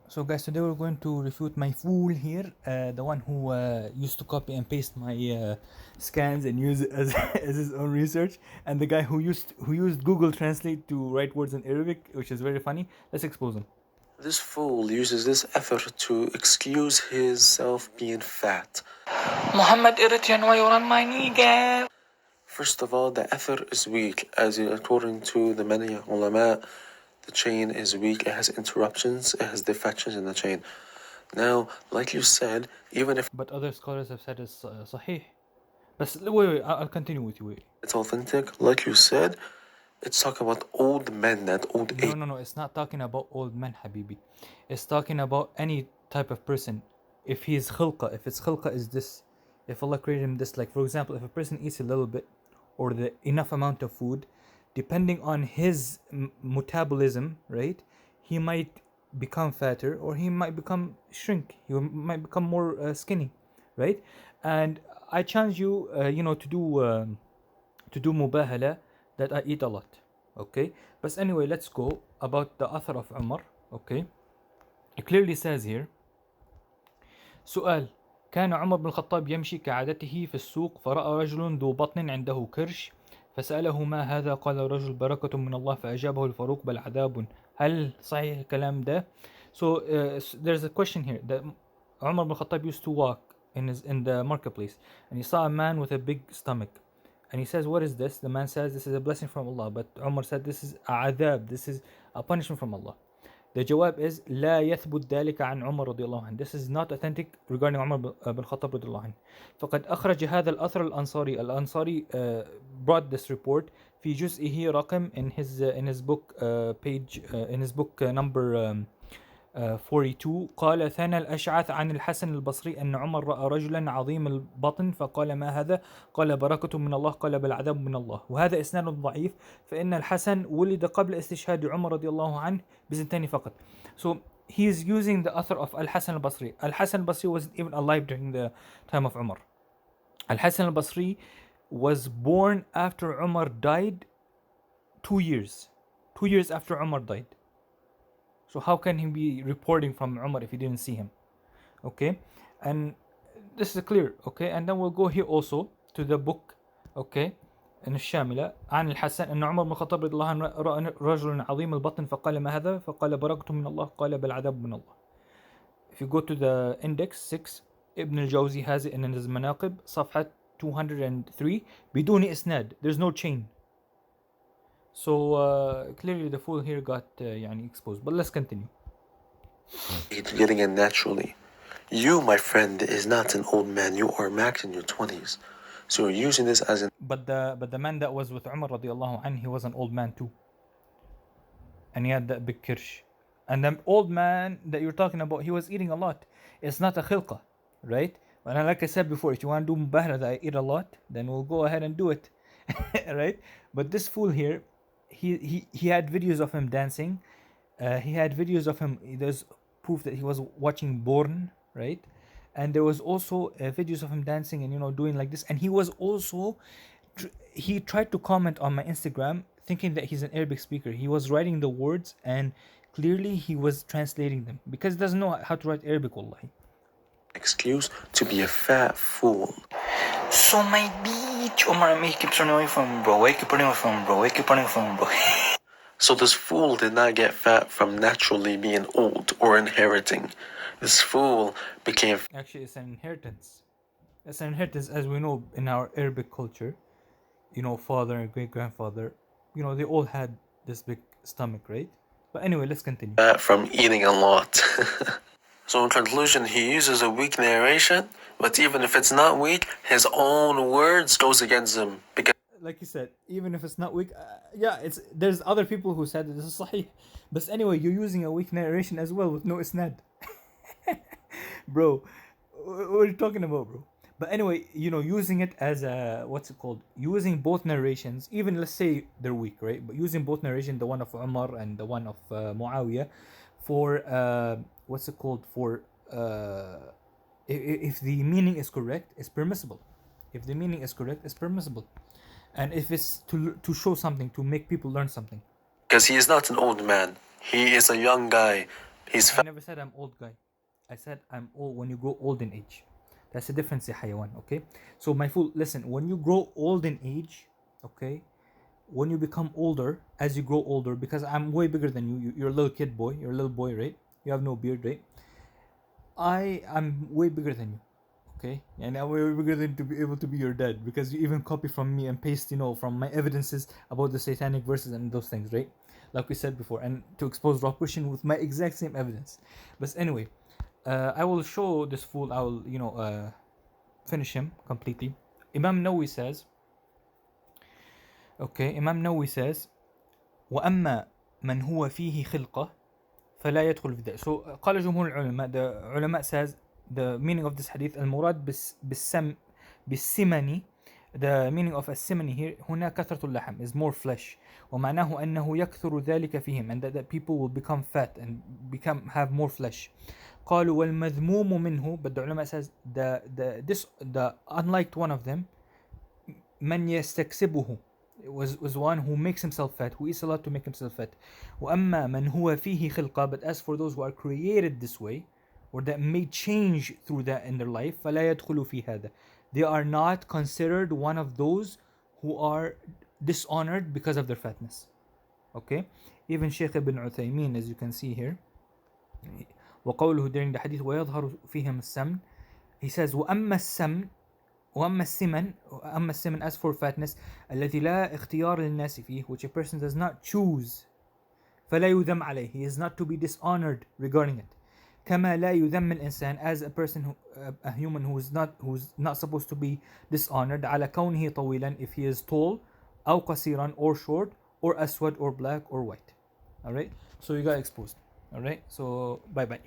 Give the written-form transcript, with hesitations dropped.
So guys, today we're going to refute my fool here, the one who used to copy and paste my scans and use it as, as his own research, and the guy who used Google Translate to write words in Arabic, which is very funny. Let's expose him. This fool uses this effort to excuse himself being fat. Muhammad Eritrean, why you on my nigga? First of all, the effort is weak, as according to the many ulama, the chain is weak, it has interruptions, it has defections in the chain. Now, like you said, even if But other scholars have said it's sahih. But wait, I'll continue with you. Wait. it's authentic, like you said, it's talking about old men, that old age. No, it's not talking about old men, Habibi. It's talking about any type of person. If he's khilqa, if its khilqa is this, if Allah created him this, like for example, if a person eats a little bit or the enough amount of food, depending on his metabolism, right, he might become fatter or he might become shrink. He might become more skinny, right? And I challenge you, to do mubahala that I eat a lot. Okay, but anyway, let's go about the author of Umar. Okay, it clearly says here. سؤال: كان عمر بن الخطاب يمشي كعادته في السوق فرأى رجل ذو بطن عنده كرش فسأله ما هذا؟ قال الرجل بركة من الله فأجابه الفاروق بل عذاب. هل صحيح الكلام ده؟ So there's a question here that Umar bin Khattab used to walk in the marketplace and he saw a man with a big stomach and he says, what is this? The man says, this is a blessing from Allah. But Umar said, this is a adab, this is a punishment from Allah. The jawab is لا يثبت ذلك عن عمر رضي الله عنه. This is not authentic regarding عمر بن الخطاب رضي الله عنه. فقد أخرج هذا الأثر الأنصاري. الأنصاري brought this report في جزئه رقم in his book page in his book number 42. قال: ثنى الأشعث عن الحسن البصري أن عمر رأى رجلا عظيم البطن فقال ما هذا؟ قال بركة من الله. قال بل عذاب من الله. وهذا إسناد ضعيف فإن الحسن ولد قبل استشهاد عمر رضي الله عنه بسنتين فقط. So he is using the author of Al-Hasan al-Basri. Al-Hasan al-Basri wasn't even alive during the time of Umar. Al-Hasan al-Basri was born after Umar died 2 years. 2 years after Umar died. So how can he be reporting from Umar if he didn't see him? Okay, and this is clear. Okay, and then we'll go here also to the book. Okay, إن الشاملة عن الحسن أن عمر بن الخطاب رضي الله عنه رأى رجل عظيم البطن فقال ما هذا؟ فقال بركة من الله. قال بل عذاب من الله. If you go to the index 6, Ibn al-Jawzi has it in his Manaqib صفحة 203 بدون إسناد. There's no chain. So clearly the fool here got exposed. But let's continue. It's getting it naturally. You, my friend, is not an old man. You are max in your 20s. So you're using this as an... But the man that was with Umar radiallahu anhu, he was an old man too. And he had that big kirsh. And the old man that you're talking about, he was eating a lot. It's not a khilqa, right? But like I said before, if you want to do mubahara that I eat a lot, then we'll go ahead and do it. Right? But this fool here, he had videos of him dancing. He had videos of him. There's proof that he was watching Born, right? And there was also videos of him dancing and doing like this. And he was also he tried to comment on my Instagram, thinking that he's an Arabic speaker. He was writing the words and clearly he was translating them because he doesn't know how to write Arabic. Wallahi. Excuse to be a fat fool. So my bitch, Omar, he keeps running away from him, bro. Why keep running away from him, bro? Why keep running from him, bro? So this fool did not get fat from naturally being old or inheriting. This fool became... Actually, it's an inheritance. It's an inheritance, as we know in our Arabic culture. Father and great-grandfather, they all had this big stomach, right? But anyway, let's continue. Fat from eating a lot. So in conclusion, he uses a weak narration, but even if it's not weak, his own words goes against him. Because, like you said, even if it's not weak, there's other people who said this is sahih. But anyway, you're using a weak narration as well with no isnad. Bro, what are you talking about, bro? But anyway, using it as a, using both narrations, even let's say they're weak, right? But using both narration, the one of Umar and the one of Muawiyah, for for if the meaning is correct, it's permissible. If the meaning is correct, it's permissible. And if it's to show something, to make people learn something. Because he is not an old man. He is a young guy. He's I fat. never said I'm old guy. I said I'm old when you grow old in age. That's the difference, يا حيوان. Okay. So my fool, listen. When you grow old in age, okay, when you become older, as you grow older, because I'm way bigger than you. You're a little kid boy. You're a little boy, right? You have no beard, right? I am way bigger than you. Okay, and I'm way bigger than to be able to be your dad because you even copy from me and paste, from my evidences about the satanic verses and those things, right? Like we said before, and to expose Rob Christian with my exact same evidence. But anyway, I will show this fool. I will, finish him completely. Imam Nawawi says, okay, Imam Nawawi says, وأما من هو فيه خلقة فلا يدخل في ذلك. So قال جمهور العلماء, the ulama says the meaning of this hadith المراد بالسمن, the meaning of السمن here هنا كثرة اللحم is more flesh, ومعناه أنه يكثر ذلك فيهم, and that people will become fat and have more flesh. قالوا والمذموم منه, but the ulama says the unliked one of them من يستكسبه was one who makes himself fat, who eats a lot to make himself fat. وأما من هو فيه خلقة, but as for those who are created this way, or that may change through that in their life, فلا يدخل في هذا. They are not considered one of those who are dishonored because of their fatness. Okay? Even Shaykh ibn Uthaymeen, as you can see here, وقوله during the hadith ويظهر فيهم السمن, he says وأما السمن وأما السمن as for fatness الذي لا اختيار للناس فيه, which a person does not choose, فلا يذم عليه, he is not to be dishonored regarding it. كما لا يذم الإنسان, as a person a human who's not supposed to be dishonored, على كونه طويلا, if he is tall, أو قصيرا, or short, or أسود, or black, or white. Alright, so you got exposed. Alright, so bye bye.